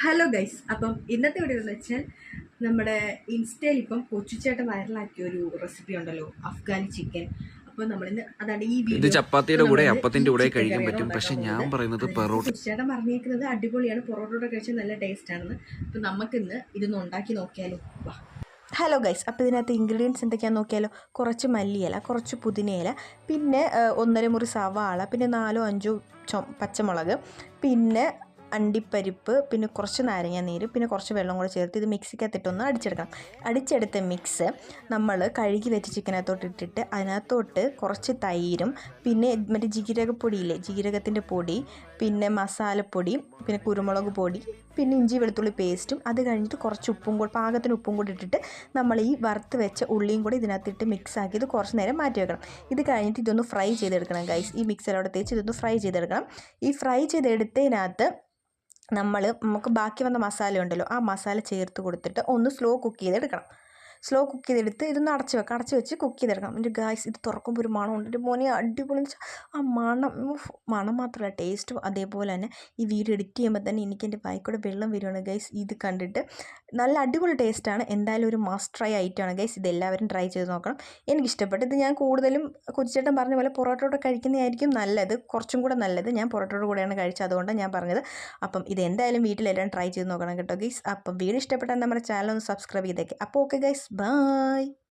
Hello guys, അപ്പം ഇന്നത്തെ video എന്ന് വെച്ചാൽ നമ്മുടെ ഇൻസ്റ്റയിൽ ഇപ്പം കൊച്ചുചേട്ടൻ വൈറലാക്കിയ ഒരു റെസിപ്പി ഉണ്ടല്ലോ, അഫ്ഗാനി ചിക്കൻ. അപ്പോൾ നമ്മളിന്ന് അതാണ് ഈ ഇത് വീഡിയോ. ചപ്പാത്തിയുടെ കൂടെ അപ്പത്തിന്റെ കൂടെ ചിക്കൻ കഴിക്കാൻ കറിയാണ് പറ്റും. പക്ഷെ ഉണ്ടാക്കാൻ ഞാൻ പോകുന്നത്. പറയുന്നത് അതിനകത്ത് കൊച്ചുചേട്ടൻ പറഞ്ഞേക്കുന്നത് അടിപൊളിയാണ്, പൊറോട്ടയോടെ കഴിച്ചാൽ നല്ല ടേസ്റ്റ് ആണെന്ന്. അപ്പം നമുക്കിന്ന് ഇതൊന്ന് ഉണ്ടാക്കി നോക്കിയാലോ. ഹലോ ഗൈസ്, അപ്പോൾ ഇതിനകത്ത് ഇൻഗ്രീഡിയൻസ് എന്തൊക്കെയാണെന്ന് നോക്കിയാലോ. കുറച്ച് മല്ലിയില, കുറച്ച് പുതിനയില, പിന്നെ 1.5 മുറി സവാള, പിന്നെ 4-5 പച്ചമുളക്, പിന്നെ അണ്ടിപ്പരിപ്പ്, പിന്നെ കുറച്ച് നാരങ്ങ നീര്, പിന്നെ കുറച്ച് വെള്ളം കൂടെ ചേർത്ത് ഇത് മിക്സിക്കകത്തിട്ടൊന്ന് അടിച്ചെടുക്കണം. അടിച്ചെടുത്ത മിക്സ് നമ്മൾ കഴുകി വെച്ച് ചിക്കനകത്തോട്ട് ഇട്ടിട്ട് അതിനകത്തോട്ട് കുറച്ച് തൈരും, പിന്നെ മറ്റേ ജീരകപ്പൊടിയില്ലേ, ജീരകത്തിൻ്റെ പൊടി, പിന്നെ മസാലപ്പൊടി, പിന്നെ കുരുമുളക് പൊടി, പിന്നെ ഇഞ്ചി വെളുത്തുള്ളി പേസ്റ്റും, അത് കഴിഞ്ഞിട്ട് കുറച്ച് ഉപ്പും കൂടി, പാകത്തിന് ഉപ്പും കൂടി ഇട്ടിട്ട് നമ്മൾ ഈ വറുത്ത് വെച്ച ഉള്ളിയും കൂടി ഇതിനകത്തിട്ട് മിക്സ് ആക്കിയത് കുറച്ച് നേരം മാറ്റി വെക്കണം. ഇത് കഴിഞ്ഞിട്ട് ഇതൊന്ന് ഫ്രൈ ചെയ്തെടുക്കണം ഗൈസ്. ഈ മിക്സറോടെ തേച്ച് ഇതൊന്ന് ഫ്രൈ ചെയ്തെടുക്കണം. ഈ ഫ്രൈ ചെയ്തെടുത്തതിനകത്ത് നമുക്ക് ബാക്കി വന്ന മസാല ഉണ്ടല്ലോ, ആ മസാല ചേർത്ത് കൊടുത്തിട്ട് ഒന്ന് സ്ലോ കുക്ക് ചെയ്തെടുക്കണം. സ്ലോ കുക്ക് ചെയ്തെടുത്ത് ഇതൊന്ന് അടച്ച് വെച്ച് കുക്ക് ചെയ്തെടുക്കണം. എൻ്റെ ഗായ്സ്, ഇത് തുറക്കുമ്പോൾ ഒരു മണമുണ്ട്. എൻ്റെ മോനെ അടിപൊളി. ആ മണം മാത്രമല്ല, ടേസ്റ്റും അതേപോലെ തന്നെ. ഈ വീഡിയോ എഡിറ്റ് ചെയ്യുമ്പോൾ തന്നെ എൻ്റെ വായിക്കൂടെ വെള്ളം വരുവാണ് ഗൈസ്. ഇത് കണ്ടിട്ട് നല്ല അടിപൊളി ടേസ്റ്റാണ്. എന്തായാലും ഒരു മസ്റ്റ് ട്രൈ ഐറ്റമാണ് ഗൈസ്. ഇതെല്ലാവരും ട്രൈ ചെയ്ത് നോക്കണം. എനിക്കിഷ്ടപ്പെട്ടു. ഇത് ഞാൻ കൂടുതലും കൊച്ചുചേട്ടൻ പറഞ്ഞ പോലെ പൊറോട്ടയോടെ കഴിക്കുന്നതായിരിക്കും നല്ലത്, കുറച്ചും കൂടെ നല്ലത്. ഞാൻ പൊറോട്ടയോടെ കൂടെയാണ് കഴിച്ചത്, അതുകൊണ്ടാണ് ഞാൻ പറഞ്ഞത്. അപ്പം ഇതെന്തായാലും വീട്ടിലെല്ലാം ട്രൈ ചെയ്ത് നോക്കണം കേട്ടോ ഗൈസ്. അപ്പം വീഡിയോ ഇഷ്ടപ്പെട്ടാൽ നമ്മുടെ ചാനൽ ഒന്ന് സബ്സ്ക്രൈബ് ചെയ്തേക്ക്. അപ്പോൾ ഓക്കെ ഗൈസ്, ബൈ.